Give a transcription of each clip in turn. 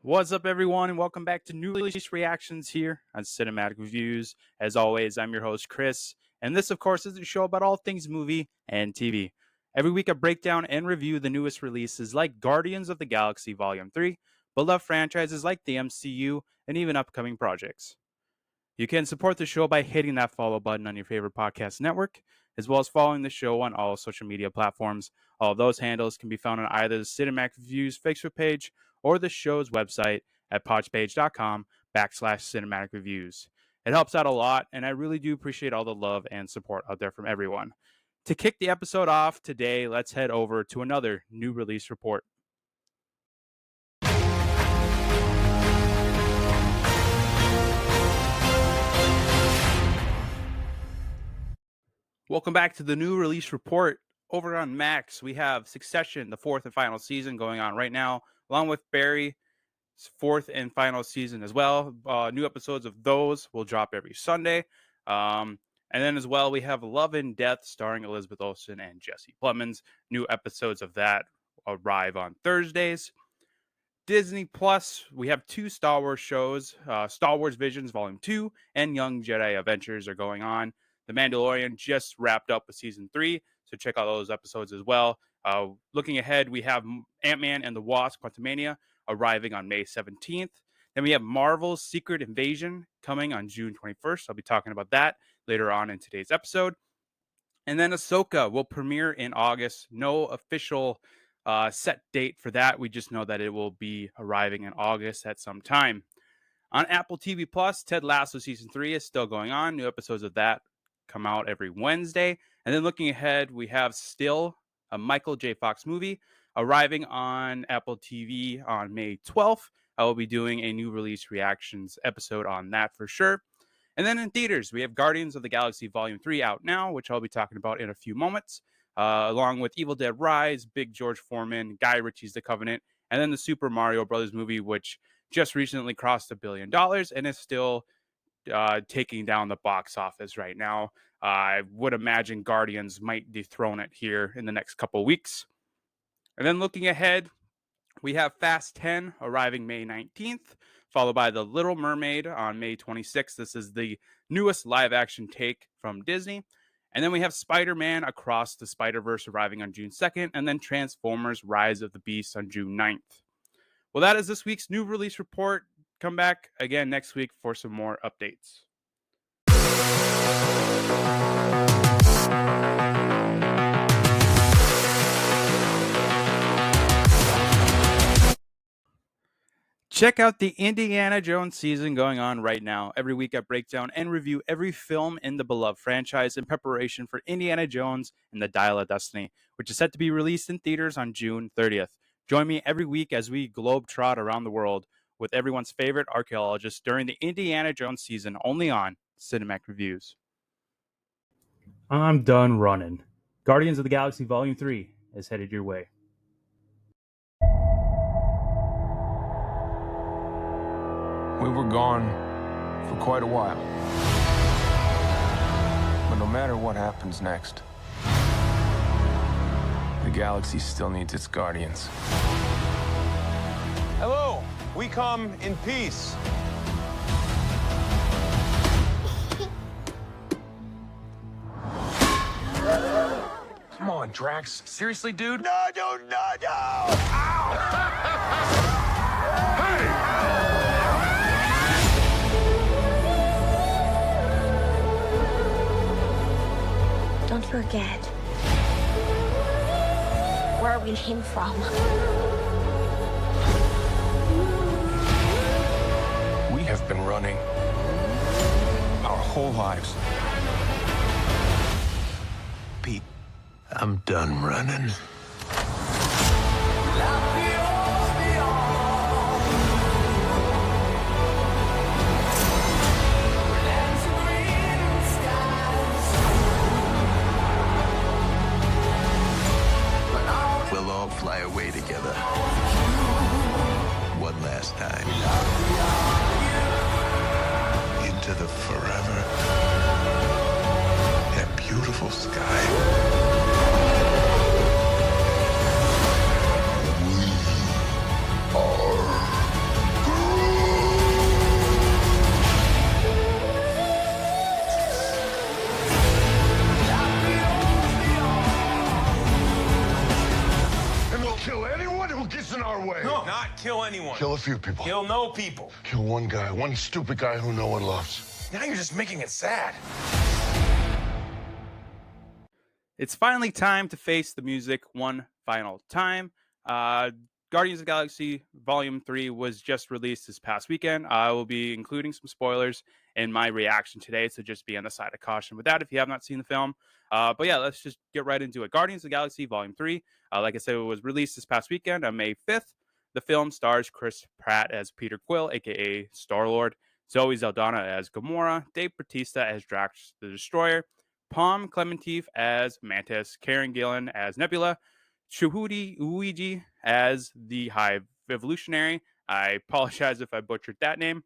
What's up, everyone, and welcome back to New Release Reactions here on Cinematic Reviews. As always, I'm your host, Chris, and this, of course, is a show about all things movie and TV. Every week, I break down and review the newest releases like Guardians of the Galaxy Volume 3, beloved franchises like the MCU, and even upcoming projects. You can support the show by hitting that follow button on your favorite podcast network, as well as following the show on all social media platforms. All of those handles can be found on either the Cinematic Reviews Facebook page or the show's website at podpage.com/cinematic reviews. It helps out a lot, and I really do appreciate all the love and support out there from everyone. To kick the episode off today, let's head over to another new release report. Welcome back to the new release report. Over on Max, we have Succession, the fourth and final season going on right now, along with Barry's fourth and final season as well. New episodes of those will drop every Sunday. And then as well, we have Love and Death starring Elizabeth Olsen and Jesse Plemons. New episodes of that arrive on Thursdays. Disney Plus, we have two Star Wars shows. Star Wars Visions Volume 2 and Young Jedi Adventures are going on. The Mandalorian just wrapped up with Season 3, so check out those episodes as well. Looking ahead, we have Ant-Man and the Wasp: Quantumania arriving on May 17th. Then we have Marvel's Secret Invasion coming on June 21st. I'll be talking about that later on in today's episode. And then Ahsoka will premiere in August. No official set date for that. We just know that it will be arriving in August at some time. On Apple TV Plus, Ted Lasso Season 3 is still going on. New episodes of that come out every Wednesday. And then looking ahead, we have Still, a Michael J. Fox movie, arriving on Apple TV on May 12th. I will be doing a new release reactions episode on that for sure. And then in theaters, we have Guardians of the Galaxy Volume 3 out now, which I'll be talking about in a few moments, along with Evil Dead Rise, Big George Foreman, Guy Ritchie's The Covenant, and then the Super Mario Brothers movie, which just recently crossed $1 billion and is still taking down the box office right now. I would imagine Guardians might dethrone it here in the next couple weeks. And then looking ahead, we have Fast 10 arriving May 19th, followed by The Little Mermaid on May 26th. This is the newest live-action take from Disney. And then we have Spider-Man Across the Spider-Verse arriving on June 2nd, and then Transformers Rise of the Beast on June 9th. Well, that is this week's new release report. Come back again next week for some more updates. Check out the Indiana Jones season going on right now. Every week I break down and review every film in the beloved franchise in preparation for Indiana Jones and the Dial of Destiny, which is set to be released in theaters on June 30th. Join me every week as we globetrot around the world with everyone's favorite archaeologists during the Indiana Jones season, only on Cinematic Reviews. I'm done running. Guardians of the Galaxy Volume 3 is headed your way. We were gone for quite a while. But no matter what happens next, the galaxy still needs its guardians. Hello, we come in peace. Come on, Drax. Seriously, dude? No! Ow! Don't forget where we came from. We have been running our whole lives. Pete, I'm done running. We'll all fly away together. One last time. Into the forever and beautiful sky. We are kill anyone who gets in our way. No, not kill anyone. Kill a few people. Kill no people. Kill one guy, one stupid guy who no one loves. Now you're just making it sad. It's finally time to face the music one final time. Guardians of the Galaxy Volume 3 was just released this past weekend. I will be including some spoilers in my reaction today, so just be on the side of caution with that if you have not seen the film. But yeah, let's just get right into it. Guardians of the Galaxy Volume 3, like I said, it was released this past weekend on May 5th. The film stars Chris Pratt as Peter Quill, a.k.a. Star-Lord, Zoe Saldana as Gamora, Dave Bautista as Drax the Destroyer, Pom Klementieff as Mantis, Karen Gillan as Nebula, Shuhudi Uiji as the High Evolutionary. I apologize if I butchered that name.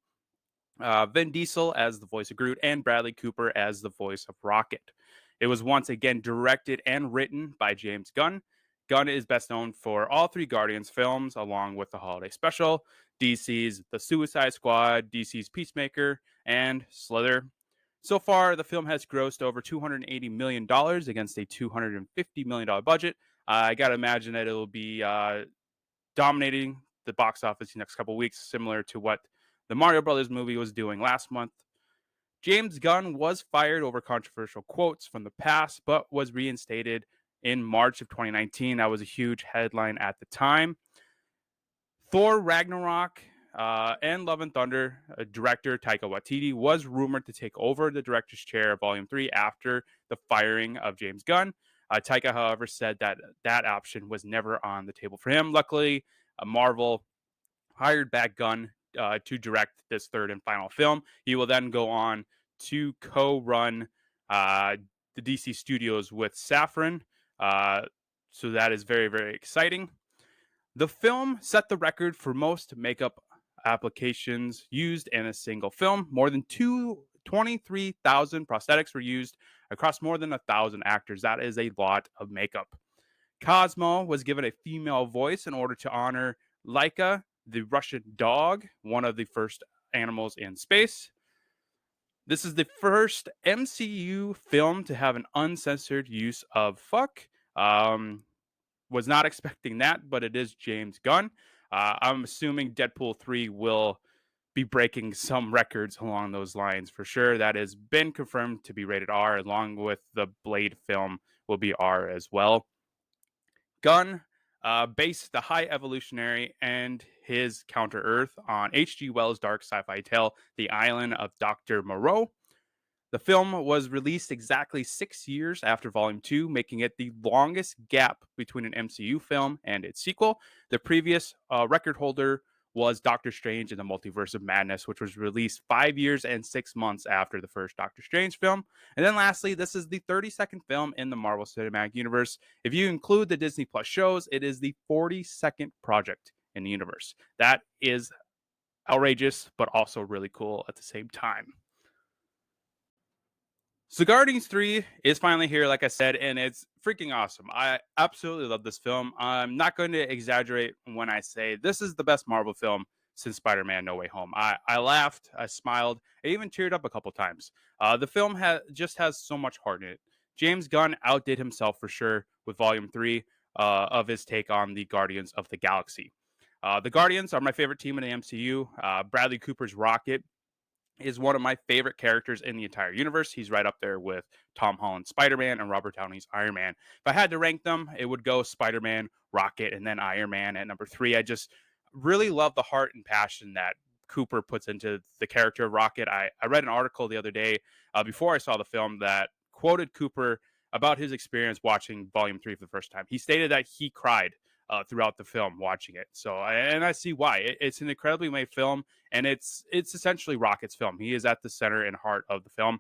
Vin Diesel as the voice of Groot, and Bradley Cooper as the voice of Rocket. It was once again directed and written by James Gunn. Gunn is best known for all three Guardians films, along with the holiday special, DC's The Suicide Squad, DC's Peacemaker, and Slither. So far, the film has grossed over $280 million against a $250 million budget. I got to imagine that it will be dominating the box office the next couple weeks, similar to what the Mario Brothers movie was doing last month. James Gunn was fired over controversial quotes from the past, but was reinstated in March of 2019. That was a huge headline at the time. Thor Ragnarok and Love and Thunder director Taika Waititi was rumored to take over the director's chair of Volume 3 after the firing of James Gunn. Taika, however, said that option was never on the table for him. Luckily, Marvel hired back Gunn to direct this third and final film. He will then go on to co-run the DC studios with Safran. So that is very, very exciting. The film set the record for most makeup applications used in a single film. More than 23,000 prosthetics were used across more than 1,000 actors. That is a lot of makeup. Cosmo was given a female voice in order to honor Laika, the Russian dog, one of the first animals in space. This is the first MCU film to have an uncensored use of fuck. Was not expecting that, but it is James Gunn. I'm assuming Deadpool 3 will be breaking some records along those lines for sure. That has been confirmed to be rated R, along with the Blade film will be R as well. Gunn based the High Evolutionary and his Counter-Earth on H.G. Wells' dark sci-fi tale, The Island of Dr. Moreau. The film was released exactly 6 years after Volume 2, making it the longest gap between an MCU film and its sequel. The previous record holder was Doctor Strange in the Multiverse of Madness, which was released 5 years and 6 months after the first Doctor Strange film. And then lastly, this is the 32nd film in the Marvel Cinematic Universe. If you include the Disney Plus shows, it is the 42nd project in the universe. That is outrageous, but also really cool at the same time. So Guardians 3 is finally here, like I said, and it's freaking awesome. I absolutely love this film. I'm not going to exaggerate when I say this is the best Marvel film since Spider-Man No Way Home. I laughed, I smiled, I even teared up a couple times. The film just has so much heart in it. James Gunn outdid himself for sure with Volume 3 of his take on the Guardians of the Galaxy. The Guardians are my favorite team in the MCU. Bradley Cooper's Rocket is one of my favorite characters in the entire universe. He's right up there with Tom Holland's Spider-Man and Robert Downey's Iron Man. If I had to rank them, it would go Spider-Man, Rocket, and then Iron Man at number 3. I just really love the heart and passion that Cooper puts into the character of Rocket. I read an article the other day before I saw the film that quoted Cooper about his experience watching Volume 3 for the first time. He stated that he cried throughout the film watching it. So, and I see why. It's an incredibly made film, and it's essentially Rocket's film. He is at the center and heart of the film,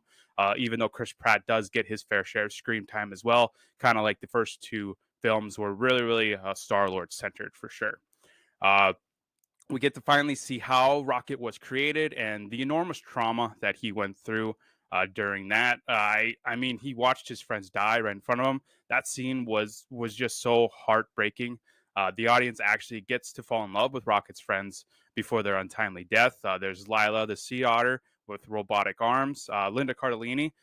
even though Chris Pratt does get his fair share of screen time as well, kind of like the first two films were really, really Star-Lord centered for sure. We get to finally see how Rocket was created and the enormous trauma that he went through during that. I mean, he watched his friends die right in front of him. That scene was just so heartbreaking. The audience actually gets to fall in love with Rocket's friends before their untimely death. There's Lila, the sea otter with robotic arms. Linda Cardellini,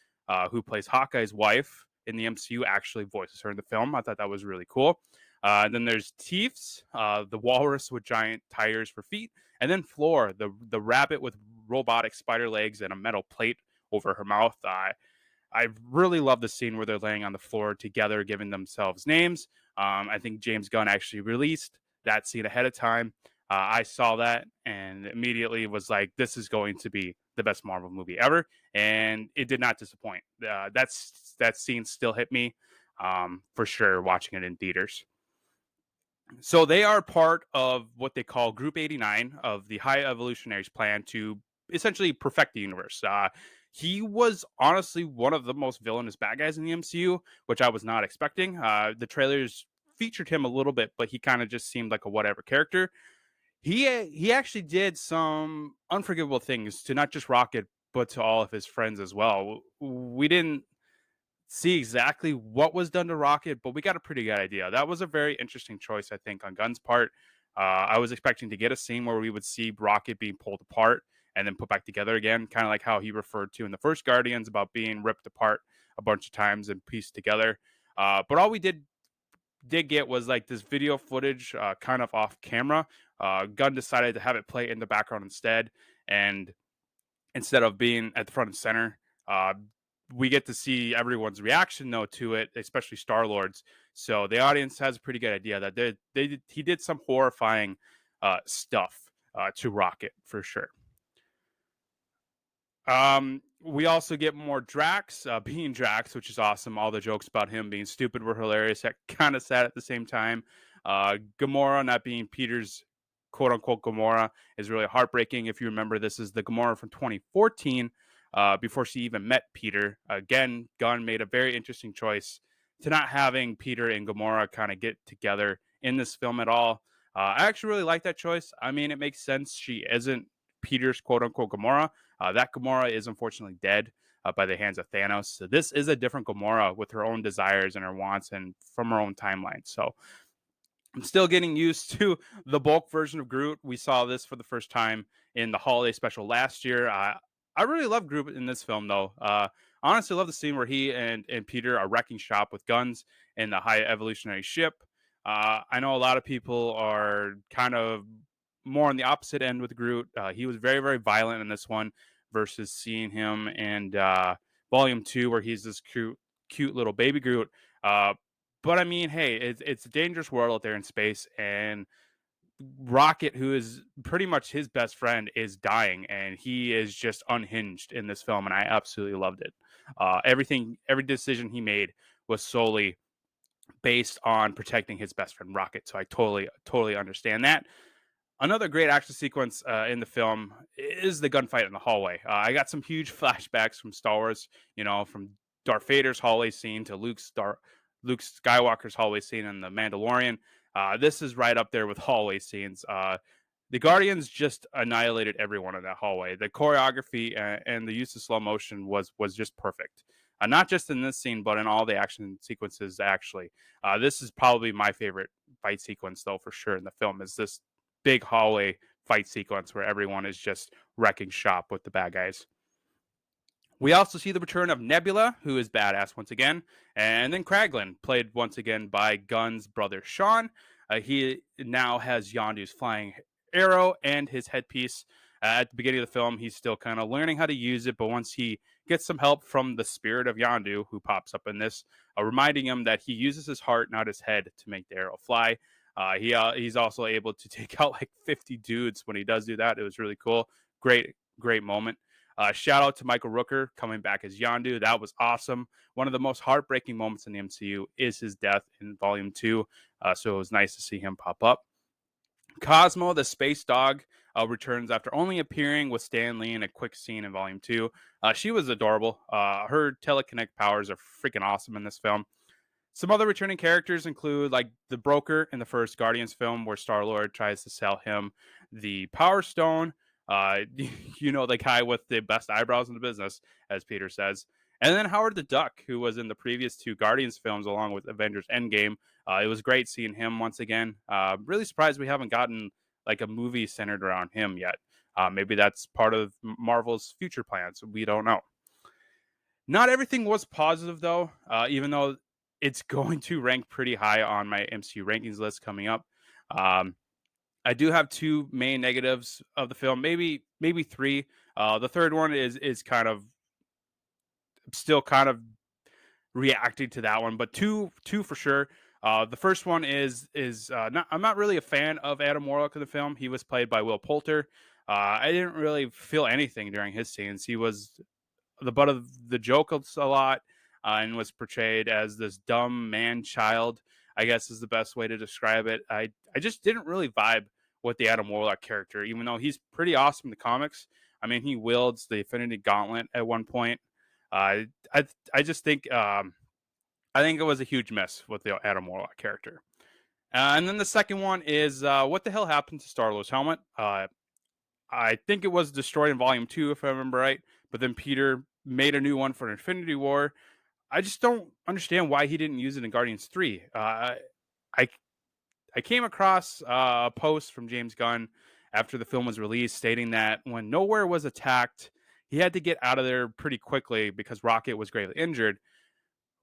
who plays Hawkeye's wife in the MCU, actually voices her in the film. I thought that was really cool. Then there's Teefs, the walrus with giant tires for feet, and then Floor, the rabbit with robotic spider legs and a metal plate over her mouth. I really love the scene where they're laying on the floor together, giving themselves names. I think James Gunn actually released that scene ahead of time. I saw that and immediately was like, "This is going to be the best Marvel movie ever," and it did not disappoint. That scene still hit me for sure watching it in theaters. So they are part of what they call Group 89 of the High Evolutionaries plan to essentially perfect the universe. He was honestly one of the most villainous bad guys in the MCU, which I was not expecting. The trailers featured him a little bit, but he kind of just seemed like a whatever character. He actually did some unforgivable things to not just Rocket, but to all of his friends as well. We didn't see exactly what was done to Rocket, but we got a pretty good idea. That was a very interesting choice, I think, on Gunn's part. I was expecting to get a scene where we would see Rocket being pulled apart and then put back together again, kind of like how he referred to in the first Guardians about being ripped apart a bunch of times and pieced together. But all we did get was like this video footage, kind of off camera. Gunn decided to have it play in the background and instead of being at the front and center. We get to see everyone's reaction though to it, especially Star Lord's. So the audience has a pretty good idea that he did some horrifying stuff to Rocket for sure. We also get more Drax being Drax, which is awesome. All the jokes about him being stupid were hilarious, kind of sad at the same time. Gamora not being Peter's quote unquote Gamora is really heartbreaking. If you remember, this is the Gamora from 2014, before she even met Peter. Again, Gunn made a very interesting choice to not having Peter and Gamora kind of get together in this film at all. I actually really like that choice. I mean, it makes sense. She isn't Peter's quote unquote Gamora. That Gamora is unfortunately dead by the hands of Thanos. So this is a different Gamora with her own desires and her wants and from her own timeline. So I'm still getting used to the bulk version of Groot. We saw this for the first time in the holiday special last year. I really love Groot in this film, though. Honestly, love the scene where he and Peter are wrecking shop with guns in the high evolutionary ship. I know a lot of people are kind of more on the opposite end with Groot. He was very, very violent in this one versus seeing him in Volume 2, where he's this cute little baby Groot. But I mean, hey, it's a dangerous world out there in space, and Rocket, who is pretty much his best friend, is dying, and he is just unhinged in this film, and I absolutely loved it. Every decision he made was solely based on protecting his best friend Rocket. So I totally understand that. Another great action sequence in the film is the gunfight in the hallway. I got some huge flashbacks from Star Wars, from Darth Vader's hallway scene to Luke Skywalker's hallway scene in The Mandalorian. This is right up there with hallway scenes. The Guardians just annihilated everyone in that hallway. The choreography and the use of slow motion was just perfect. Not just in this scene, but in all the action sequences, actually. This is probably my favorite fight sequence, though, for sure, in the film, is this big hallway fight sequence where everyone is just wrecking shop with the bad guys. We also see the return of Nebula, who is badass once again, and then Kraglin, played once again by Gunn's brother Sean. He now has Yondu's flying arrow and his headpiece. At the beginning of the film, he's still kind of learning how to use it, but once he gets some help from the spirit of Yondu, who pops up in this, reminding him that he uses his heart, not his head, to make the arrow fly. He's also able to take out like 50 dudes when he does do that. It was really cool. Great moment. Shout out to Michael Rooker coming back as Yondu. That was awesome. One of the most heartbreaking moments in the MCU is his death in Volume 2. So it was nice to see him pop up. Cosmo, the space dog, returns after only appearing with Stan Lee in a quick scene in Volume 2. She was adorable. Her telekinetic powers are freaking awesome in this film. Some other returning characters include like the broker in the first Guardians film, where Star-Lord tries to sell him the Power Stone. The guy with the best eyebrows in the business, as Peter says. And then Howard the Duck, who was in the previous two Guardians films along with Avengers Endgame. It was great seeing him once again. Really surprised we haven't gotten like a movie centered around him yet. Maybe that's part of Marvel's future plans. We don't know. Not everything was positive, though, even though it's going to rank pretty high on my MCU rankings list coming up. Um, I do have two main negatives of the film, maybe three. The third one is kind of still kind of reacting to that one, but two for sure. The first one is not, I'm not really a fan of Adam Warlock in the film. He was played by Will Poulter. I didn't really feel anything during his scenes. He was the butt of the joke a lot, and was portrayed as this dumb man child, I guess is the best way to describe it. I just didn't really vibe with the Adam Warlock character, even though he's pretty awesome in the comics. I mean, he wields the Infinity Gauntlet at one point. I just think I think it was a huge miss with the Adam Warlock character. And then the second one is what the hell happened to Star-Lord's helmet? I think it was destroyed in Volume 2, if I remember right. But then Peter made a new one for Infinity War. I just don't understand why he didn't use it in Guardians 3. I came across a post from James Gunn after the film was released stating that when Nowhere was attacked, he had to get out of there pretty quickly because Rocket was gravely injured,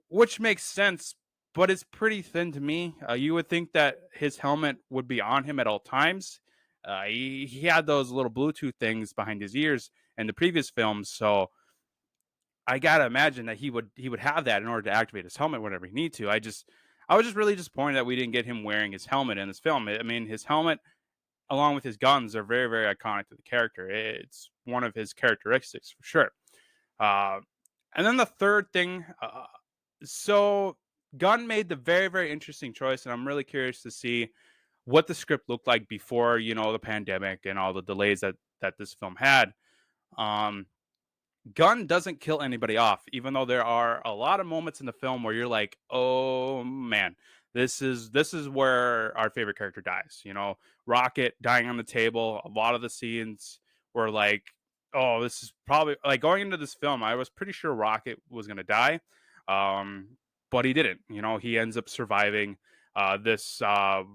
which makes sense, but it's pretty thin to me. You would think that his helmet would be on him at all times. He had those little Bluetooth things behind his ears in the previous films, so I gotta imagine that he would have that in order to activate his helmet whenever he need to. I was just really disappointed that we didn't get him wearing his helmet in this film. I mean, his helmet, along with his guns, are very, very iconic to the character. It's one of his characteristics for sure. And then the third thing, so Gunn made the very, very interesting choice, and I'm really curious to see what the script looked like before, the pandemic and all the delays that this film had. Gunn doesn't kill anybody off, even though there are a lot of moments in the film where you're like, oh man, this is where our favorite character dies. Rocket dying on the table. A lot of the scenes were like, oh, this is probably like going into this film. I was pretty sure Rocket was going to die. But he didn't. He ends up surviving this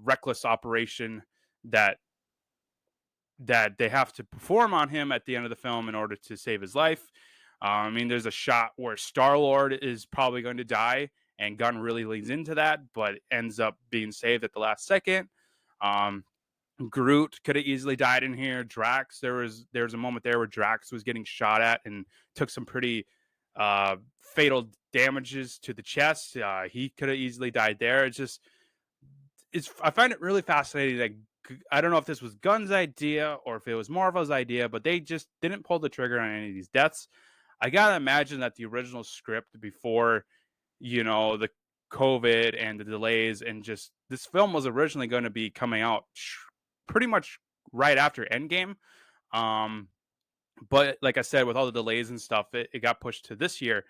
reckless operation that they have to perform on him at the end of the film in order to save his life. I mean, there's a shot where Star-Lord is probably going to die, and Gunn really leans into that, but ends up being saved at the last second. Groot could have easily died in here. Drax, there was a moment there where Drax was getting shot at and took some pretty fatal damages to the chest. He could have easily died there. I find it really fascinating that I don't know if this was Gunn's idea or if it was Marvel's idea, but they just didn't pull the trigger on any of these deaths. I gotta imagine that the original script before, the COVID and the delays and just this film was originally going to be coming out pretty much right after Endgame. But like I said, with all the delays and stuff, it got pushed to this year.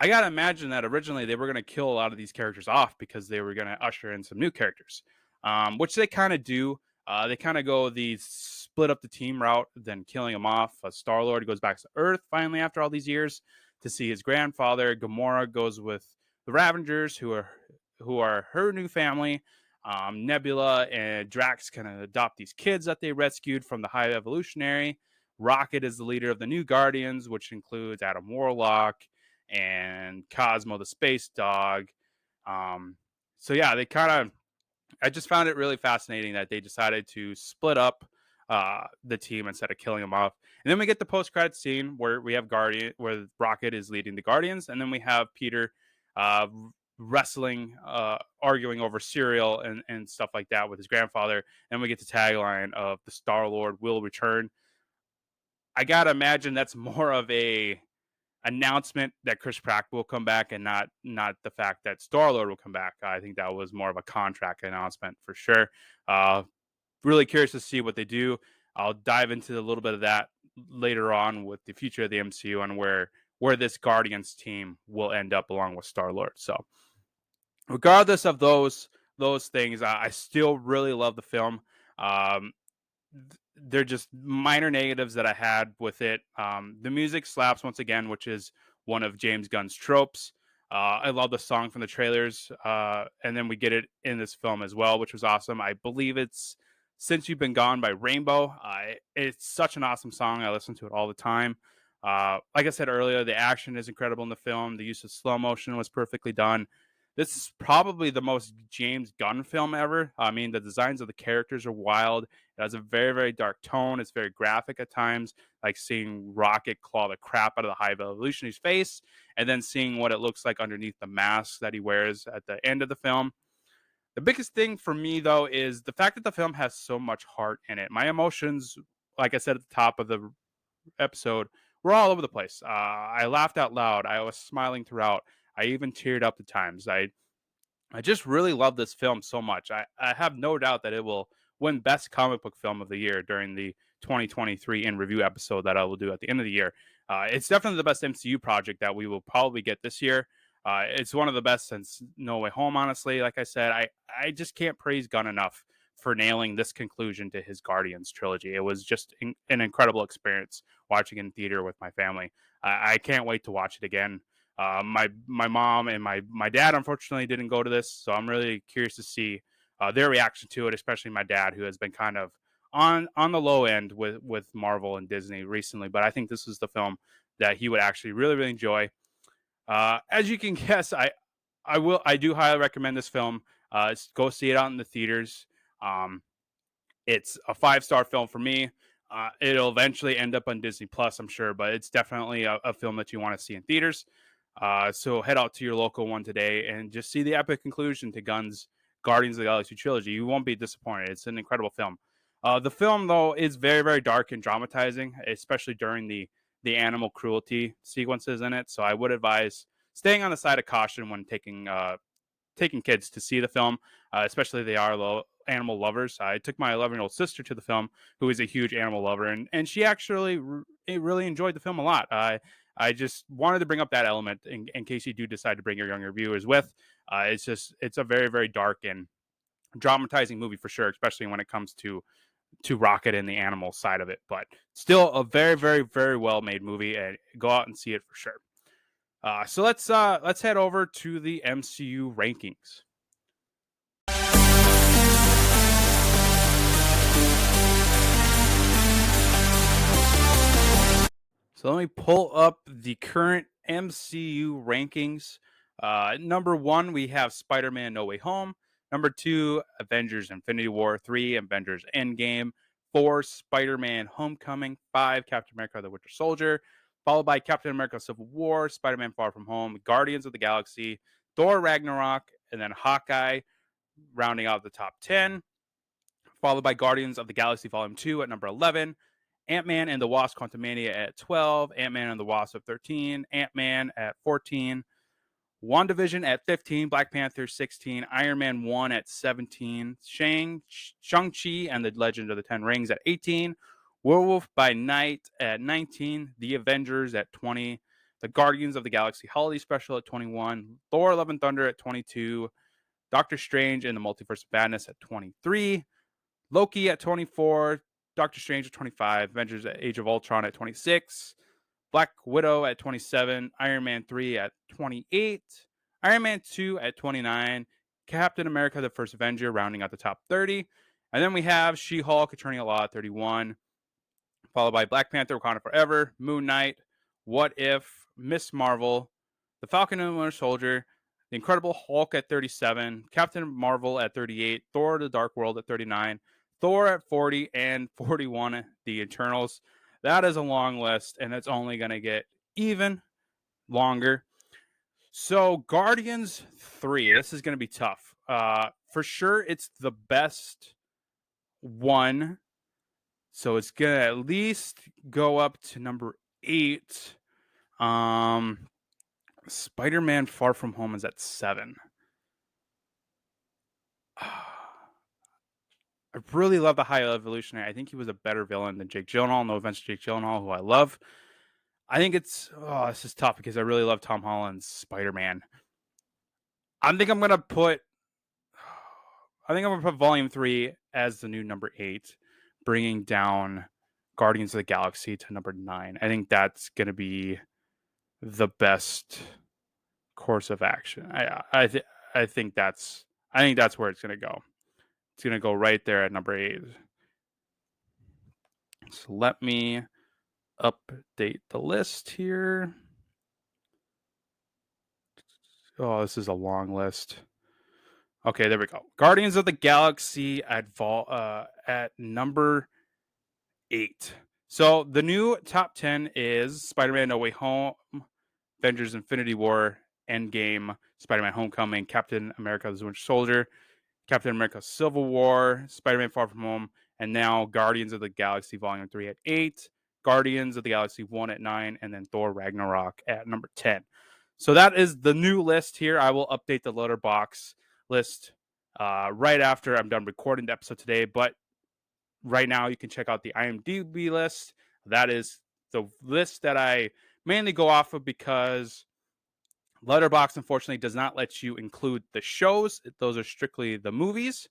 I gotta imagine that originally they were going to kill a lot of these characters off because they were going to usher in some new characters, which they kind of do. They kind of go the split up the team route, then killing them off. Star-Lord goes back to Earth finally after all these years to see his grandfather. Gamora goes with the Ravengers, who are her new family. Nebula and Drax kind of adopt these kids that they rescued from the High Evolutionary. Rocket is the leader of the new Guardians, which includes Adam Warlock and Cosmo the Space Dog. So yeah, I just found it really fascinating that they decided to split up the team instead of killing them off. And then we get the post-credit scene where we have where Rocket is leading the Guardians, and then we have Peter wrestling, arguing over cereal and stuff like that with his grandfather. And we get the tagline of the Star-Lord will return. I gotta imagine that's more of a announcement that Chris Pratt will come back and not the fact that Star-Lord will come back. I think that was more of a contract announcement for sure. Really curious to see what they do. I'll dive into a little bit of that later on with the future of the MCU and where this Guardians team will end up along with Star-Lord. So regardless of those things, I still really love the film. They're just minor negatives that I had with it. The music slaps once again, which is one of James Gunn's tropes. I love the song from the trailers. And then we get it in this film as well, which was awesome. I believe it's Since You've Been Gone by Rainbow. It's such an awesome song. I listen to it all the time. Like I said earlier, the action is incredible in the film. The use of slow motion was perfectly done. This is probably the most James Gunn film ever. I mean, the designs of the characters are wild. It has a very, very dark tone. It's very graphic at times, like seeing Rocket claw the crap out of the High Evolutionary's face, and then seeing what it looks like underneath the mask that he wears at the end of the film. The biggest thing for me, though, is the fact that the film has so much heart in it. My emotions, like I said at the top of the episode, were all over the place. I laughed out loud. I was smiling throughout. I even teared up at times. I just really love this film so much. I have no doubt that it will win Best Comic Book Film of the Year during the 2023 in review episode that I will do at the end of the year. It's definitely the best MCU project that we will probably get this year. It's one of the best since No Way Home, honestly. Like I said, I just can't praise Gunn enough for nailing this conclusion to his Guardians trilogy. It was just an incredible experience watching in theater with my family. I can't wait to watch it again. My mom and my dad unfortunately didn't go to this, so I'm really curious to see their reaction to it, especially my dad, who has been kind of on the low end with Marvel and Disney recently. But I think this is the film that he would actually really enjoy. As you can guess, I do highly recommend this film. Go see it out in the theaters. It's a 5-star film for me. It'll eventually end up on Disney Plus, I'm sure, but it's definitely a film that you want to see in theaters. So head out to your local one today and just see the epic conclusion to Gunn's Guardians of the Galaxy trilogy. You won't be disappointed. It's an incredible film. The film, though, is very dark and dramatizing, especially during the animal cruelty sequences in it. So I would advise staying on the side of caution when taking kids to see the film, especially if they are animal lovers. I took my 11-year-old sister to the film, who is a huge animal lover, and she actually really enjoyed the film a lot. I just wanted to bring up that element in case you do decide to bring your younger viewers with. It's a very dark and dramatizing movie for sure, especially when it comes to Rocket and the animal side of it. But still a very well made movie, and go out and see it for sure. So let's head over to the MCU rankings. So let me pull up the current MCU rankings. Number 1, we have Spider-Man No Way Home. Number 2, Avengers Infinity War. 3, Avengers Endgame. 4, Spider-Man Homecoming. 5, Captain America The Winter Soldier. Followed by Captain America Civil War, Spider-Man Far From Home, Guardians of the Galaxy, Thor Ragnarok, and then Hawkeye rounding out the top 10. Followed by Guardians of the Galaxy Volume 2 at number 11. Ant-Man and the Wasp Quantumania at 12, Ant-Man and the Wasp at 13, Ant-Man at 14, WandaVision at 15, Black Panther 16, Iron Man 1 at 17, Shang-Chi and the Legend of the Ten Rings at 18, Werewolf by Night at 19, The Avengers at 20, The Guardians of the Galaxy Holiday Special at 21, Thor Love and Thunder at 22, Doctor Strange and the Multiverse of Madness at 23, Loki at 24, Doctor Strange at 25, Avengers Age of Ultron at 26, Black Widow at 27, Iron Man 3 at 28, Iron Man 2 at 29, Captain America the First Avenger rounding out the top 30, and then we have She-Hulk Attorney at Law at 31, followed by Black Panther Wakanda Forever, Moon Knight, What If, Miss Marvel, The Falcon and the Winter Soldier, The Incredible Hulk at 37, Captain Marvel at 38, Thor the Dark World at 39, Thor at 40, and 41, The Eternals. That is a long list, and it's only going to get even longer. So, Guardians 3, this is going to be tough. For sure, it's the best one. So, it's going to at least go up to number 8. Spider-Man Far From Home is at 7. I really love the High Evolutionary. I think he was a better villain than Jake Gyllenhaal. No offense to Jake Gyllenhaal, who I love. I think this is tough because I really love Tom Holland's Spider-Man. I think I'm gonna put Volume 3 as the new number 8, bringing down Guardians of the Galaxy to number 9. I think that's gonna be the best course of action. I think that's where it's gonna go. It's going to go right there at number 8. So let me update the list here. Oh, this is a long list. Okay, there we go. Guardians of the Galaxy at number 8. So the new top 10 is Spider-Man No Way Home, Avengers Infinity War, Endgame, Spider-Man Homecoming, Captain America the Winter Soldier, Captain America Civil War, Spider-Man Far From Home, and now Guardians of the Galaxy Volume 3 at 8, Guardians of the Galaxy 1 at 9, and then Thor Ragnarok at number 10. So that is the new list here. I will update the letterbox list right after I'm done recording the episode today. But right now, you can check out the IMDb list. That is the list that I mainly go off of because Letterbox unfortunately does not let you include the shows. Those are strictly the movies.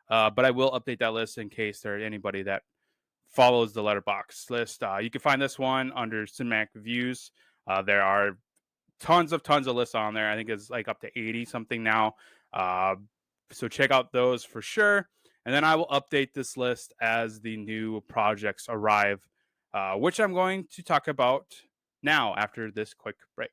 But I will update that list in case there's anybody that follows the Letterbox list. You can find this one under Cinematic Reviews. There are tons of lists on there. I think it's like up to 80 something now. So check out those for sure. And then I will update this list as the new projects arrive, which I'm going to talk about now after this quick break.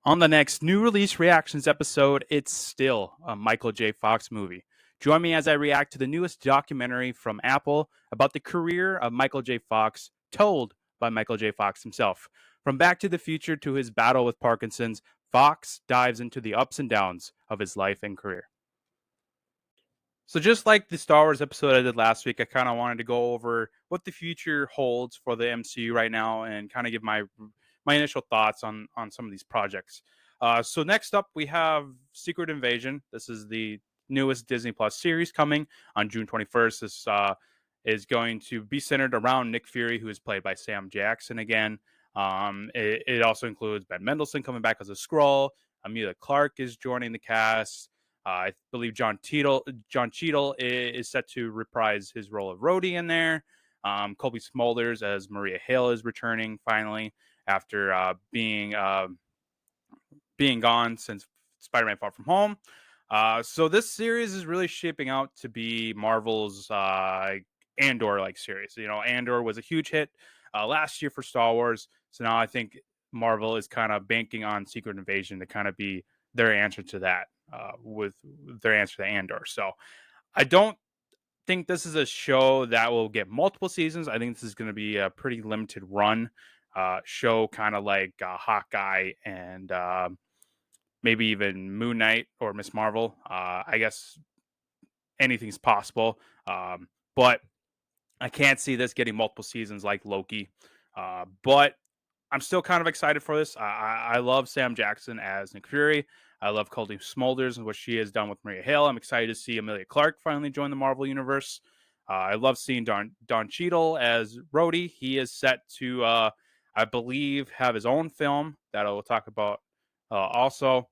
On the next new release reactions episode, it's still a Michael J. Fox movie. Join me as I react to the newest documentary from Apple about the career of Michael J. Fox, told by Michael J. Fox himself. From Back to the Future to his battle with Parkinson's, Fox dives into the ups and downs of his life and career. So just like the Star Wars episode I did last week, I kind of wanted to go over what the future holds for the MCU right now and kind of give my initial thoughts on some of these projects. So next up, we have Secret Invasion. This is the newest Disney Plus series coming on June 21st. This is going to be centered around Nick Fury, who is played by Sam Jackson again. It also includes Ben Mendelsohn coming back as a Skrull. Amelia Clark is joining the cast. I believe John Cheadle is set to reprise his role of Rhodey in there. Colby Smulders as Maria Hill is returning finally after being gone since Spider-Man Far From Home. So this series is really shaping out to be Marvel's Andor-like series. You know, Andor was a huge hit last year for Star Wars. So now I think Marvel is kind of banking on Secret Invasion to kind of be their answer to that, with their answer to Andor. So I don't think this is a show that will get multiple seasons. I think this is going to be a pretty limited run show, kind of like Hawkeye and maybe even Moon Knight or Miss Marvel. I guess anything's possible. But I can't see this getting multiple seasons like Loki. But I'm still kind of excited for this. I love Sam Jackson as Nick Fury. I love Colby Smulders and what she has done with Maria Hill. I'm excited to see Amelia Clark finally join the Marvel Universe. I love seeing Don Cheadle as Rhodey. He is set to, I believe, have his own film that I will talk about also.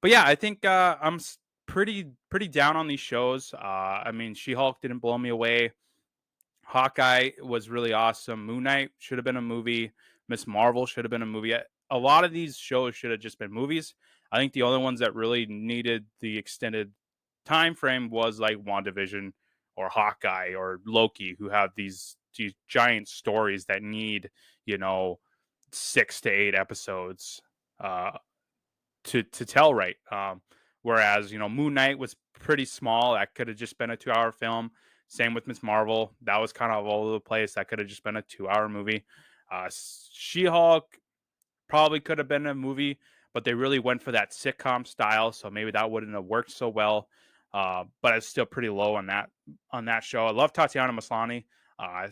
But yeah, I think I'm pretty down on these shows. I mean, She-Hulk didn't blow me away. Hawkeye was really awesome. Moon Knight should have been a movie. Miss Marvel should have been a movie. A lot of these shows should have just been movies. I think the only ones that really needed the extended time frame was like WandaVision or Hawkeye or Loki, who have these giant stories that need, 6 to 8 episodes to tell right. Whereas, Moon Knight was pretty small. That could have just been a 2-hour film. Same with Miss Marvel. That was kind of all over the place. That could have just been a 2-hour movie. She-Hulk probably could have been a movie, but they really went for that sitcom style, so maybe that wouldn't have worked so well. But it's still pretty low on that show. I love Tatiana Maslany.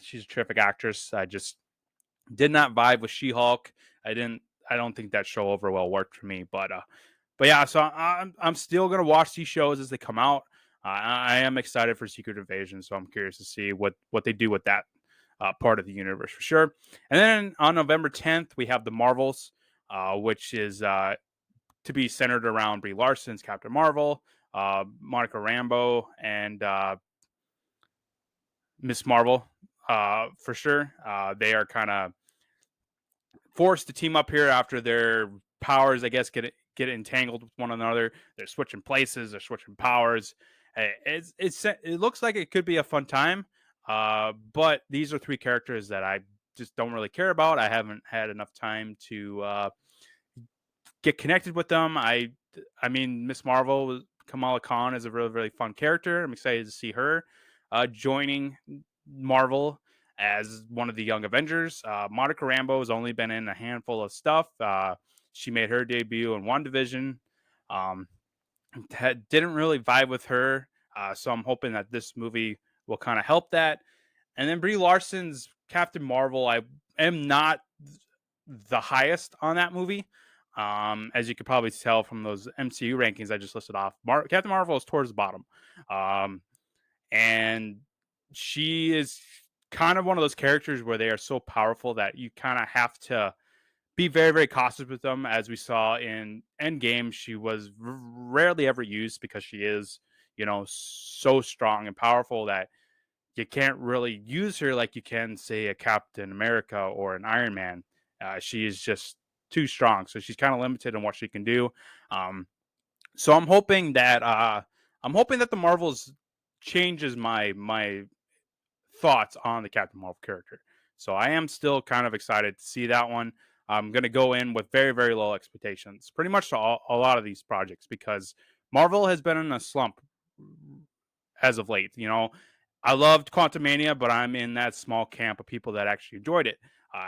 She's a terrific actress. I just did not vibe with She-Hulk. I don't think that show overall worked for me. But yeah, so I'm still gonna watch these shows as they come out. I am excited for Secret Invasion, so I'm curious to see what they do with that part of the universe for sure. And then on November 10th, we have the Marvels, which is to be centered around Brie Larson's Captain Marvel, Monica Rambeau, and Miss Marvel for sure. They are kind of forced to team up here after their powers, I guess, get entangled with one another. They're switching places, they're switching powers, It looks like it could be a fun time. But these are three characters that I just don't really care about. I haven't had enough time to get connected with them. I mean, Miss Marvel, Kamala Khan is a really, really fun character. I'm excited to see her joining Marvel as one of the Young Avengers. Monica Rambeau has only been in a handful of stuff. She made her debut in WandaVision. Um, didn't really vibe with her, so I'm hoping that this movie will kind of help that. And then Brie Larson's Captain Marvel, I am not the highest on that movie. As you could probably tell from those MCU rankings I just listed off, Captain Marvel is towards the bottom. And she is kind of one of those characters where they are so powerful that you kind of have to be very, very cautious with them. As we saw in Endgame, she was rarely ever used because she is, so strong and powerful that you can't really use her like you can, say, a Captain America or an Iron Man. She is just too strong, so she's kind of limited in what she can do. So I'm hoping that the Marvels changes my thoughts on the Captain Marvel character. So I am still kind of excited to see that one. I'm going to go in with very, very low expectations, pretty much to a lot of these projects, because Marvel has been in a slump as of late. I loved Quantumania, but I'm in that small camp of people that actually enjoyed it.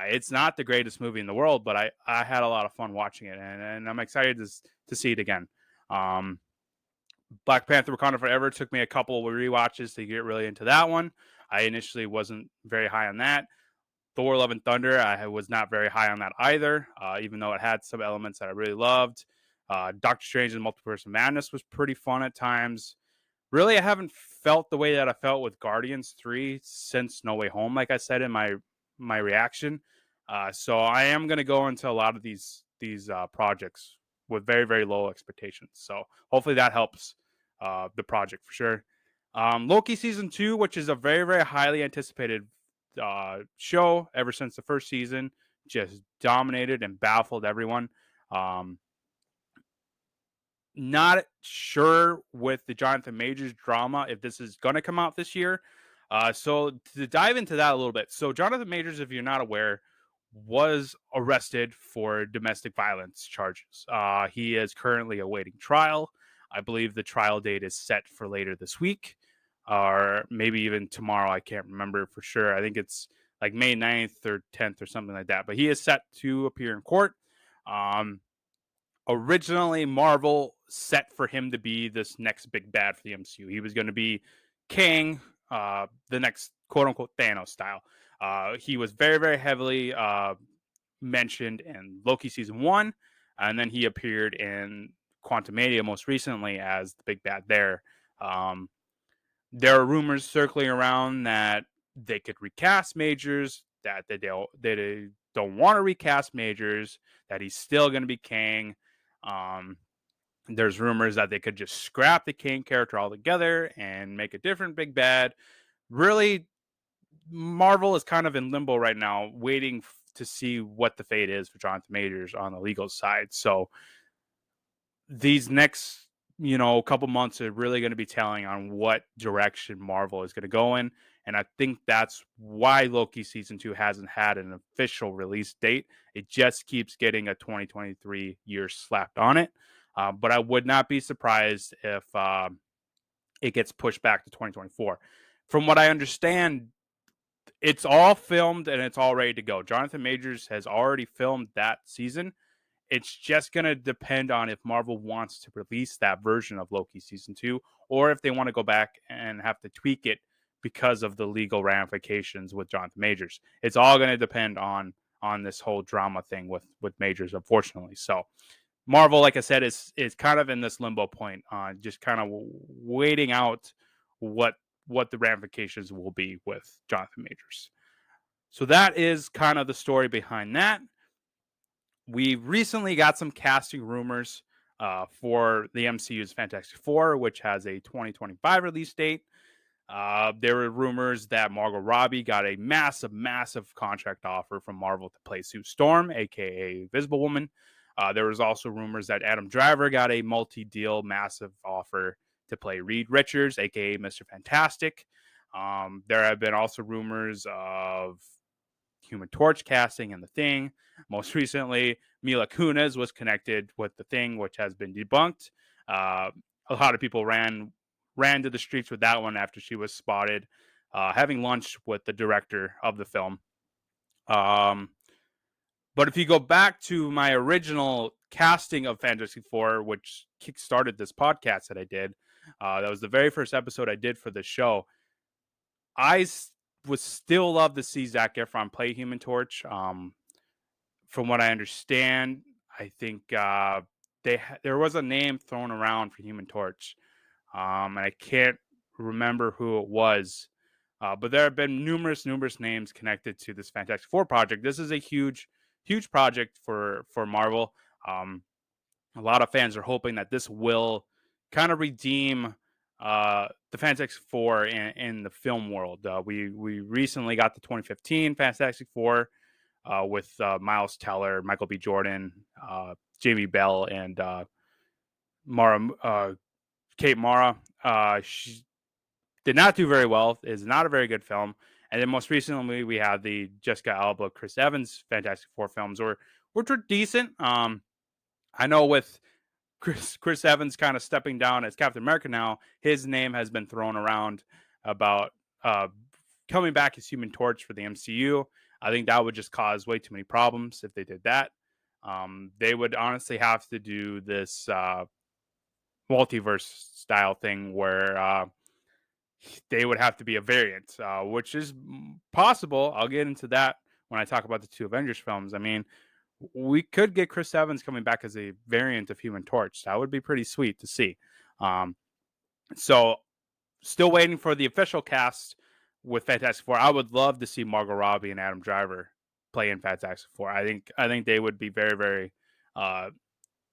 It's not the greatest movie in the world, but I had a lot of fun watching it, and I'm excited to see it again. Black Panther Wakanda Forever took me a couple of rewatches to get really into that one. I initially wasn't very high on that. Thor Love and Thunder, I was not very high on that either, even though it had some elements that I really loved. Doctor Strange and Multiverse of Madness was pretty fun at times. Really, I haven't felt the way that I felt with Guardians 3 since No Way Home, like I said in my reaction. So I am going to go into a lot of these projects with very, very low expectations. So hopefully that helps the project for sure. Loki Season 2, which is a very, very highly anticipated show ever since the first season, just dominated and baffled everyone. Not sure with the Jonathan Majors drama if this is going to come out this year. So to dive into that a little bit. So Jonathan Majors, if you're not aware, was arrested for domestic violence charges. He is currently awaiting trial. I believe the trial date is set for later this week, or maybe even tomorrow. I can't remember for sure. I think it's like May 9th or 10th or something like that. But he is set to appear in court. Originally, Marvel set for him to be this next big bad for the MCU. He was going to be Kang, the next quote-unquote Thanos style. He was very, very heavily mentioned in Loki Season 1, and then he appeared in Quantumania most recently as the big bad there. There are rumors circling around that they could recast Majors, that they don't want to recast Majors, that he's still going to be Kang. There's rumors that they could just scrap the Kang character altogether and make a different big bad. Really, Marvel is kind of in limbo right now, waiting to see what the fate is for Jonathan Majors on the legal side. So these next, couple months are really going to be telling on what direction Marvel is going to go in. And I think that's why Loki Season 2 hasn't had an official release date. It just keeps getting a 2023 year slapped on it. But I would not be surprised if it gets pushed back to 2024. From what I understand, it's all filmed and it's all ready to go. Jonathan Majors has already filmed that season. It's just going to depend on if Marvel wants to release that version of Loki Season 2, or if they want to go back and have to tweak it because of the legal ramifications with Jonathan Majors. It's all going to depend on this whole drama thing with Majors, unfortunately. So Marvel, like I said, is kind of in this limbo point, just kind of waiting out what the ramifications will be with Jonathan Majors. So that is kind of the story behind that. We recently got some casting rumors for the MCU's Fantastic Four, which has a 2025 release date. There were rumors that Margot Robbie got a massive, massive contract offer from Marvel to play Sue Storm, aka Invisible Woman. There was also rumors that Adam Driver got a multi-deal massive offer to play Reed Richards, aka Mr. Fantastic. There have been also rumors of Human Torch casting and The Thing. Most recently, Mila Kunis was connected with The Thing, which has been debunked. A lot of people ran to the streets with that one after she was spotted having lunch with the director of the film. But if you go back to my original casting of Fantastic Four, which kickstarted this podcast that I did, that was the very first episode I did for the show. I would still love to see Zac Efron play Human Torch. From what I understand, I think there was a name thrown around for Human Torch, and I can't remember who it was. But there have been numerous names connected to this Fantastic Four project. This is a huge project for Marvel. A lot of fans are hoping that this will kind of redeem the Fantastic Four in the film world. We recently got the 2015 Fantastic Four with Miles Teller, Michael B. Jordan, Jamie Bell, and Kate Mara. She did not do very well. It's not a very good film. And then most recently, we have the Jessica Alba, Chris Evans Fantastic Four films, which were decent. I know with Chris Evans kind of stepping down as Captain America now, his name has been thrown around about coming back as Human Torch for the MCU. I think that would just cause way too many problems if they did that. They would honestly have to do this multiverse style thing where they would have to be a variant, which is possible. I'll get into that when I talk about the two Avengers films. I mean, we could get Chris Evans coming back as a variant of Human Torch. That would be pretty sweet to see. So still waiting for the official cast with Fantastic Four. I would love to see Margot Robbie and Adam Driver play in Fantastic Four. I think they would be very, very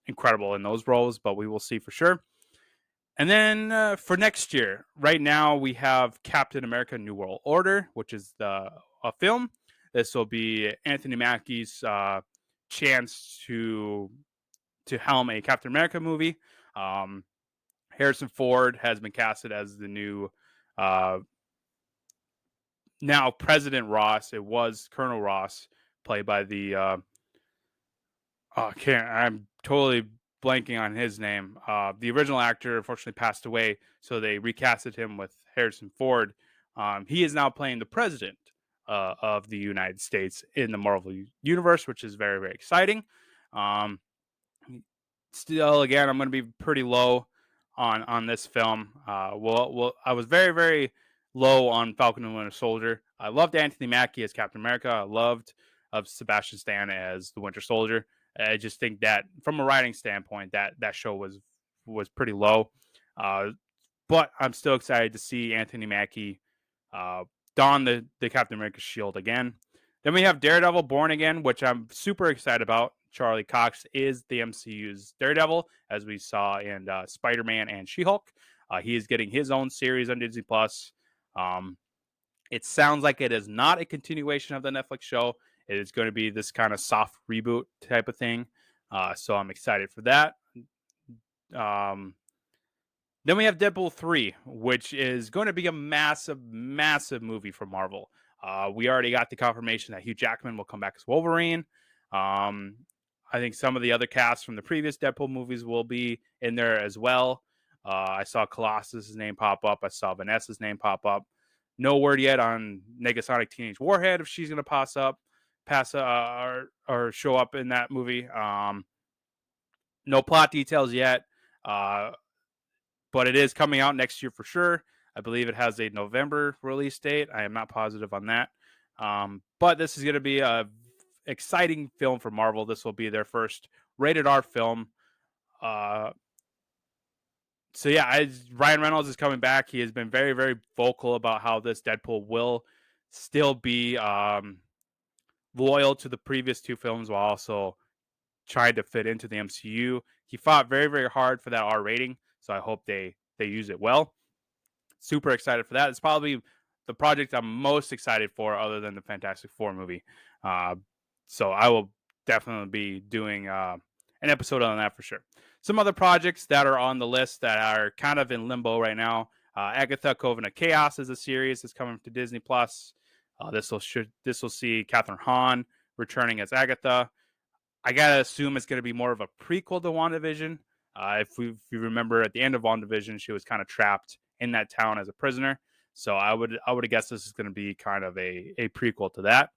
incredible in those roles, but we will see for sure. And then for next year, right now we have Captain America: New World Order, which is a film. This will be Anthony Mackie's chance to helm a Captain America movie. Harrison Ford has been casted as the new now President Ross. It was Colonel Ross, played by the I'm totally blanking on his name. The original actor unfortunately passed away, so they recasted him with Harrison Ford. He is now playing the president of the United States in the Marvel universe, which is very, very exciting. Still, again, I'm going to be pretty low on this film. I was very, very low on Falcon and Winter Soldier. I loved Anthony Mackie as Captain America. I loved Sebastian Stan as the Winter Soldier. I just think that from a writing standpoint, that show was pretty low. But I'm still excited to see Anthony Mackie don the Captain America shield again. Then we have Daredevil Born Again, which I'm super excited about. Charlie Cox is the MCU's Daredevil, as we saw in Spider-Man and She-Hulk. He is getting his own series on Disney+. It sounds like it is not a continuation of the Netflix show. It is going to be this kind of soft reboot type of thing. So I'm excited for that. Then we have Deadpool 3, which is going to be a massive, massive movie for Marvel. We already got the confirmation that Hugh Jackman will come back as Wolverine. I think some of the other casts from the previous Deadpool movies will be in there as well. I saw Colossus' name pop up. I saw Vanessa's name pop up. No word yet on Negasonic Teenage Warhead if she's going to or show up in that movie. No plot details yet, but it is coming out next year for sure. I believe it has a November release date. I am not positive on that. But this is going to be a exciting film for Marvel. This will be their first rated R film. So yeah, Ryan Reynolds is coming back. He has been very, very vocal about how this Deadpool will still be loyal to the previous two films while also trying to fit into the MCU. He fought very, very hard for that R rating, so I hope they use it well. Super excited for that. It's probably the project I'm most excited for other than the Fantastic Four movie. So I will definitely be doing an episode on that for sure. some other projects that are on the list that are kind of in limbo right now. Agatha Coven of Chaos is a series that's coming to Disney Plus. This will see Catherine Hahn returning as Agatha. I gotta assume it's going to be more of a prequel to WandaVision. If you remember, at the end of WandaVision, she was kind of trapped in that town as a prisoner. So I would have guessed this is going to be kind of a prequel to that.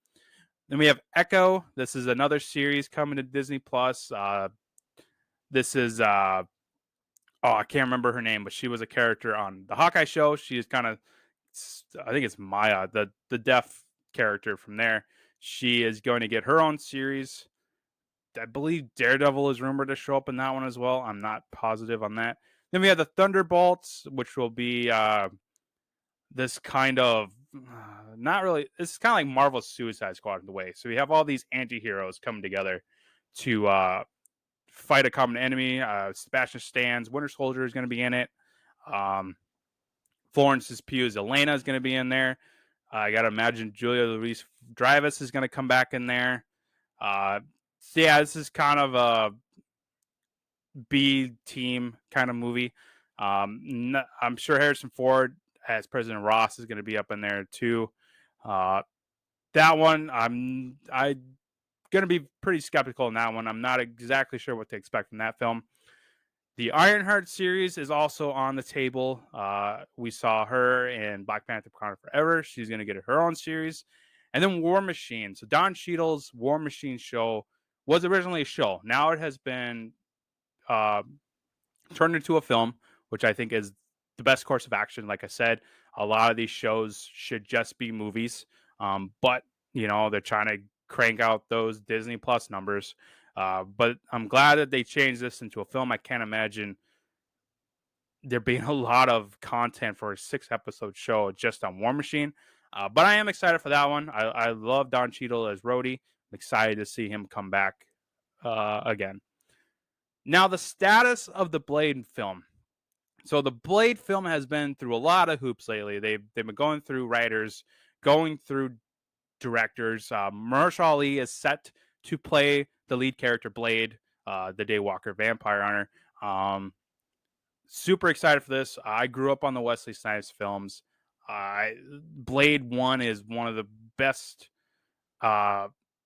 Then we have Echo. This is another series coming to Disney Plus. This is I can't remember her name, but she was a character on the Hawkeye show. She is kind of, I think it's Maya, the deaf character from there. She is going to get her own series. I believe Daredevil is rumored to show up in that one as well. I'm not positive on that. Then we have the Thunderbolts, which will be this kind of not really. It's kind of like Marvel's Suicide Squad in the way. So we have all these anti-heroes coming together to fight a common enemy. Sebastian Stan's Winter Soldier is going to be in it. Florence Pugh's Elena is going to be in there. I got to imagine Julia Louis-Dreyfus is going to come back in there. So yeah, this is kind of a B team kind of movie. I'm sure Harrison Ford as President Ross is going to be up in there too. That one, I'm going to be pretty skeptical in that one. I'm not exactly sure what to expect from that film. The Ironheart series is also on the table. We saw her in Black Panther: Wakanda Forever. She's going to get her own series. And then War Machine. So Don Cheadle's War Machine show was originally a show. Now it has been turned into a film, which I think is the best course of action. Like I said, a lot of these shows should just be movies. But, they're trying to crank out those Disney Plus numbers. But I'm glad that they changed this into a film. I can't imagine there being a lot of content for a 6-episode show just on War Machine. But I am excited for that one. I love Don Cheadle as Rhodey. I'm excited to see him come back again. Now, the status of the Blade film. So the Blade film has been through a lot of hoops lately. They've been going through writers, going through directors. Mahershala Ali is set to play the lead character Blade, the Daywalker vampire hunter. Super excited for this. I grew up on the Wesley Snipes films. Blade 1 is one of the best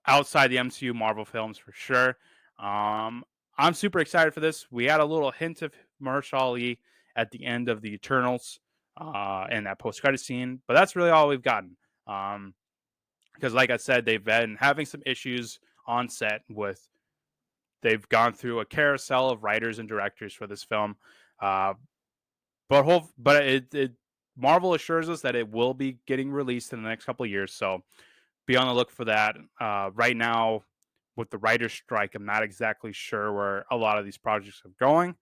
outside the MCU Marvel films for sure. I'm super excited for this. We had a little hint of Mahershala Ali at the end of the Eternals in that post-credit scene, but that's really all we've gotten. Because like I said, they've been having some issues on set with, they've gone through a carousel of writers and directors for this film. But Marvel assures us that it will be getting released in the next couple of years. So be on the look for that. Right now, with the writer's strike, I'm not exactly sure where a lot of these projects are going.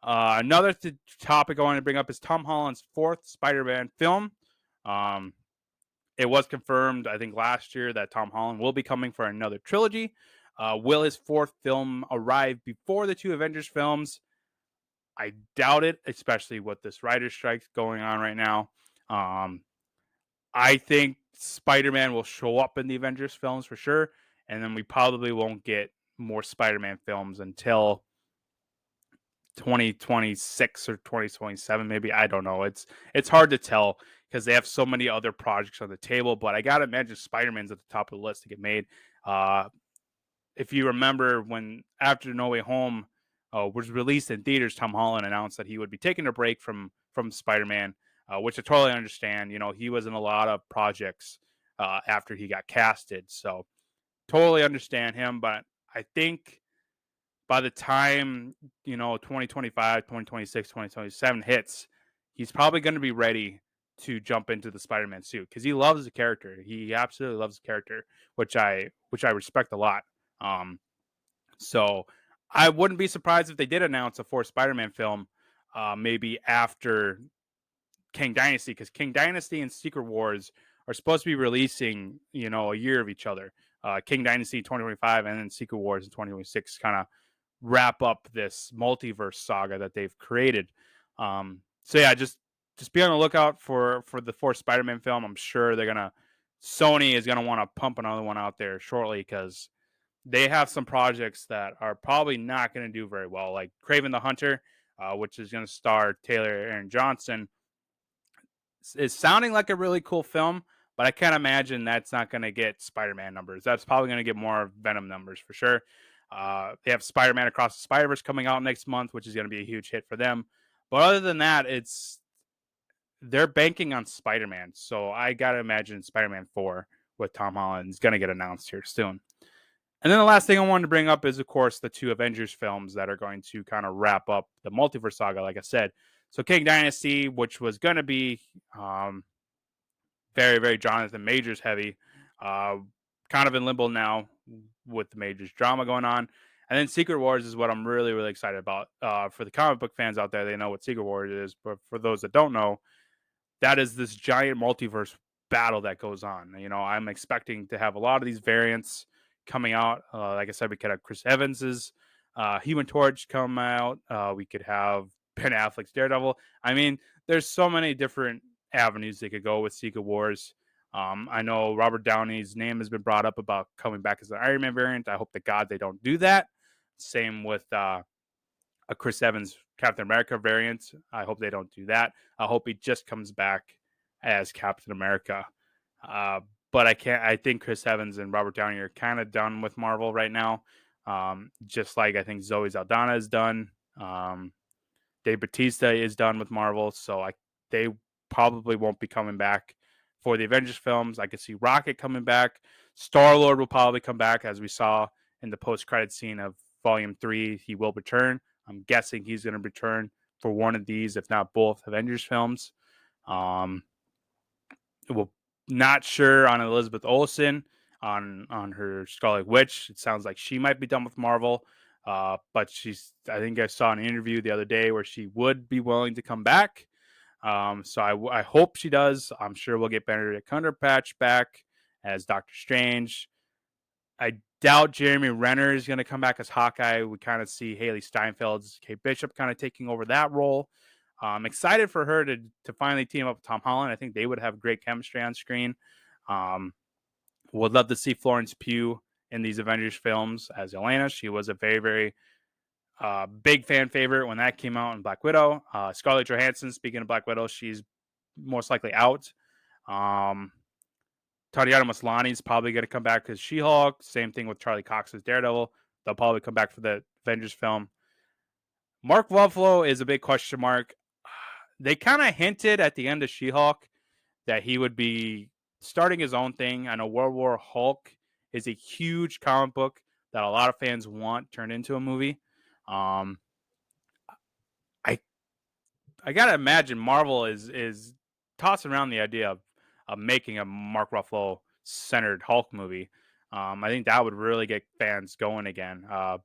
Another topic I want to bring up is Tom Holland's 4th Spider-Man film. It was confirmed, I think, last year that Tom Holland will be coming for another trilogy. Will his 4th film arrive before the 2 Avengers films? I doubt it, especially with this writer's strike going on right now. I think Spider-Man will show up in the Avengers films for sure, and then we probably won't get more Spider-Man films until 2026 or 2027, maybe. I don't know. It's hard to tell because they have so many other projects on the table, but I gotta imagine Spider-Man's at the top of the list to get made. If you remember, when after No Way Home was released in theaters, Tom Holland announced that he would be taking a break from Spider-Man, which I totally understand. He was in a lot of projects after he got casted, so totally understand him. But I think by the time 2025, 2026, 2027 hits, he's probably going to be ready to jump into the Spider-Man suit because he loves the character. He absolutely loves the character, which I respect a lot. So I wouldn't be surprised if they did announce a 4th Spider-Man film, maybe after King Dynasty, because King Dynasty and Secret Wars are supposed to be releasing, a year of each other. King Dynasty 2025 and then Secret Wars in 2026 kind of wrap up this multiverse saga that they've created. So yeah, just be on the lookout for the 4th Spider-Man film. I'm sure Sony is gonna want to pump another one out there shortly because they have some projects that are probably not going to do very well, like Craven the Hunter, which is going to star Taylor Aaron Johnson. It's sounding like a really cool film, but I can't imagine that's not going to get Spider-Man numbers. That's probably going to get more Venom numbers for sure. They have Spider-Man Across the Spider-Verse coming out next month, which is going to be a huge hit for them. But other than that, they're banking on Spider-Man. So I got to imagine Spider-Man 4 with Tom Holland is going to get announced here soon. And then the last thing I wanted to bring up is, of course, the 2 Avengers films that are going to kind of wrap up the multiverse saga, like I said. So King Dynasty, which was going to be very, very Jonathan Majors heavy, kind of in limbo now with the Majors drama going on. And then Secret Wars is what I'm really, really excited about. For the comic book fans out there, they know what Secret Wars is. But for those that don't know, that is this giant multiverse battle that goes on. I'm expecting to have a lot of these variants coming out. Like I said, we could have Chris Evans's Human Torch come out. We could have Ben Affleck's Daredevil. I mean, there's so many different avenues they could go with Secret Wars. I know Robert Downey's name has been brought up about coming back as an Iron Man variant. I hope to God they don't do that. Same with a Chris Evans Captain America variant. I hope they don't do that. I hope he just comes back as Captain America. But I think Chris Evans and Robert Downey are kind of done with Marvel right now. Just like I think Zoe Saldana is done. Dave Bautista is done with Marvel. So they probably won't be coming back for the Avengers films. I could see Rocket coming back. Star-Lord will probably come back, as we saw in the post-credit scene of Volume 3. He will return. I'm guessing he's going to return for one of these, if not both, Avengers films. Well, not sure on Elizabeth Olsen, on her Scarlet Witch. It sounds like she might be done with Marvel. But I think I saw an interview the other day where she would be willing to come back. So I hope she does. I'm sure we'll get Benedict Cumberbatch back as Doctor Strange. I doubt Jeremy Renner is going to come back as Hawkeye. We kind of see Haley Steinfeld's Kate Bishop kind of taking over that role. I'm excited for her to finally team up with Tom Holland. I think they would have great chemistry on screen. Would love to see Florence Pugh in these Avengers films as Yelena. She was a very, very big fan favorite when that came out in Black Widow. Scarlett Johansson, speaking of Black Widow, she's most likely out. Tatiana Maslany is probably going to come back as She-Hulk. Same thing with Charlie Cox's Daredevil. They'll probably come back for the Avengers film. Mark Ruffalo is a big question mark. They kind of hinted at the end of She-Hulk that he would be starting his own thing. I know World War Hulk is a huge comic book that a lot of fans want turned into a movie. I gotta imagine Marvel is tossing around the idea of making a Mark Ruffalo centered Hulk movie. I think that would really get fans going again. But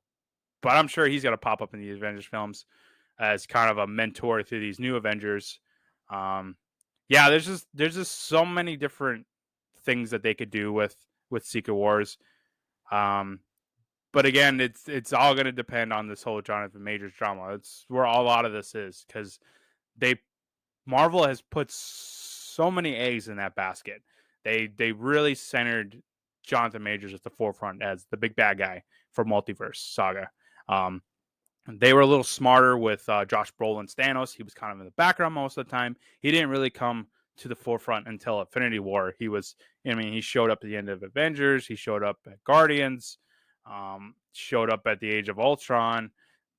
I'm sure he's gonna pop up in the Avengers films as kind of a mentor through these new Avengers. Yeah, there's just so many different things that they could do with Secret Wars. But again, it's all going to depend on this whole Jonathan Majors drama. It's where a lot of this is, because Marvel has put so many eggs in that basket. They really centered Jonathan Majors at the forefront as the big bad guy for Multiverse Saga. They were a little smarter with Josh Brolin's Thanos. He was kind of in the background most of the time. He didn't really come to the forefront until Infinity War. He showed up at the end of Avengers. He showed up at Guardians. Showed up at the Age of Ultron,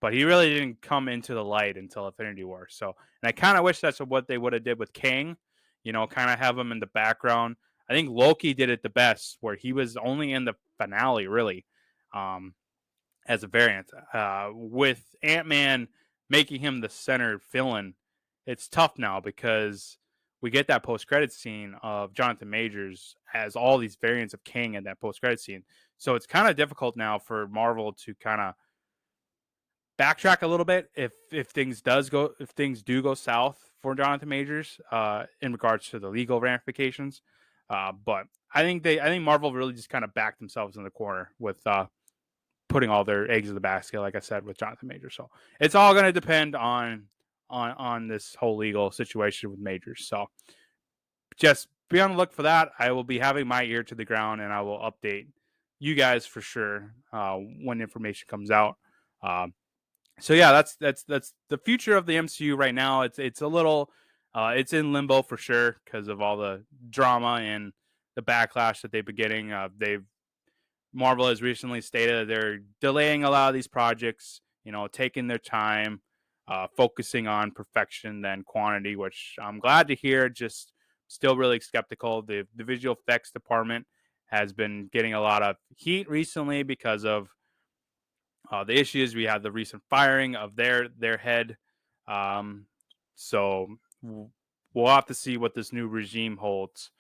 but he really didn't come into the light until Infinity War. So, and I kind of wish that's what they would have did with Kang, kind of have him in the background. I think Loki did it the best, where he was only in the finale, really, as a variant. With Ant-Man making him the center villain, it's tough now because we get that post-credit scene of Jonathan Majors as all these variants of Kang in that post-credit scene. So it's kind of difficult now for Marvel to kind of backtrack a little bit if things do go south for Jonathan Majors in regards to the legal ramifications. But I think Marvel really just kind of backed themselves in the corner with putting all their eggs in the basket, like I said, with Jonathan Majors. So it's all going to depend on this whole legal situation with Majors. So just be on the look for that. I will be having my ear to the ground, and I will update you guys for sure when information comes out. Um, so yeah, that's the future of the MCU right now. It's a little it's in limbo for sure because of all the drama and the backlash that they've been getting. They've Marvel has recently stated that they're delaying a lot of these projects, taking their time, focusing on perfection than quantity, which I'm glad to hear. Just still really skeptical. The visual effects department has been getting a lot of heat recently because of the issues. We had the recent firing of their head. Um, so we'll have to see what this new regime holds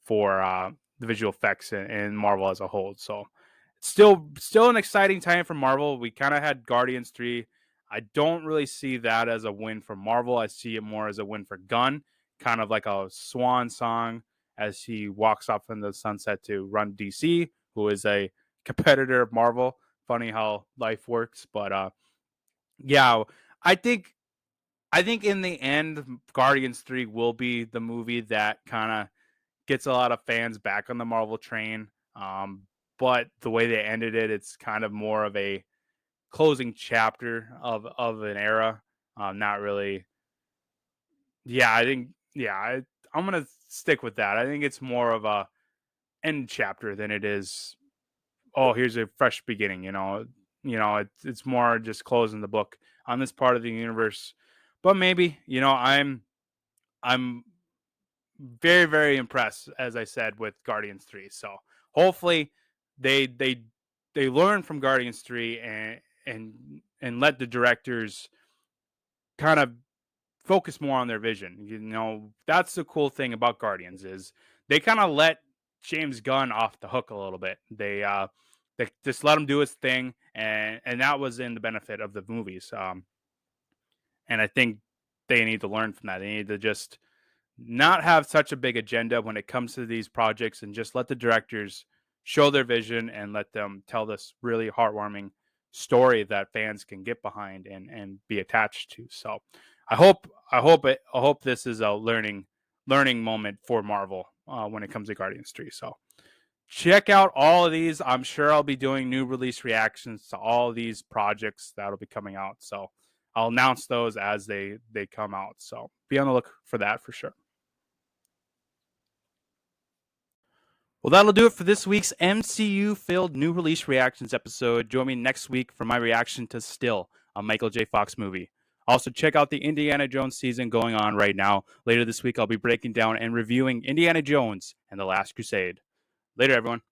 for the visual effects and Marvel as a whole. So still an exciting time for Marvel. We kind of had Guardians 3. I don't really see that as a win for Marvel. I see it more as a win for Gunn, kind of like a swan song as he walks off in the sunset to run DC, who is a competitor of Marvel. Funny how life works, but yeah, I think in the end, Guardians 3 will be the movie that kind of gets a lot of fans back on the Marvel train. But the way they ended it, it's kind of more of a closing chapter of an era. Not really. Yeah, I think. Yeah, I'm gonna stick with that. I think it's more of a end chapter than it is. Oh, here's a fresh beginning. It's more just closing the book on this part of the universe. But maybe I'm very, very impressed, as I said, with Guardians 3. So hopefully they learn from Guardians 3 and let the directors kind of focus more on their vision. That's the cool thing about Guardians is they kind of let James Gunn off the hook a little bit. They just let him do his thing, and that was in the benefit of the movies. And I think they need to learn from that. They need to just not have such a big agenda when it comes to these projects and just let the directors show their vision and let them tell this really heartwarming story that fans can get behind and be attached to. So I hope this is a learning moment for Marvel when it comes to Guardians 3. So check out all of these. I'm sure I'll be doing new release reactions to all these projects that'll be coming out. So I'll announce those as they come out. So be on the look for that for sure. Well, that'll do it for this week's MCU-filled new release reactions episode. Join me next week for my reaction to Still, a Michael J. Fox movie. Also, check out the Indiana Jones season going on right now. Later this week, I'll be breaking down and reviewing Indiana Jones and the Last Crusade. Later, everyone.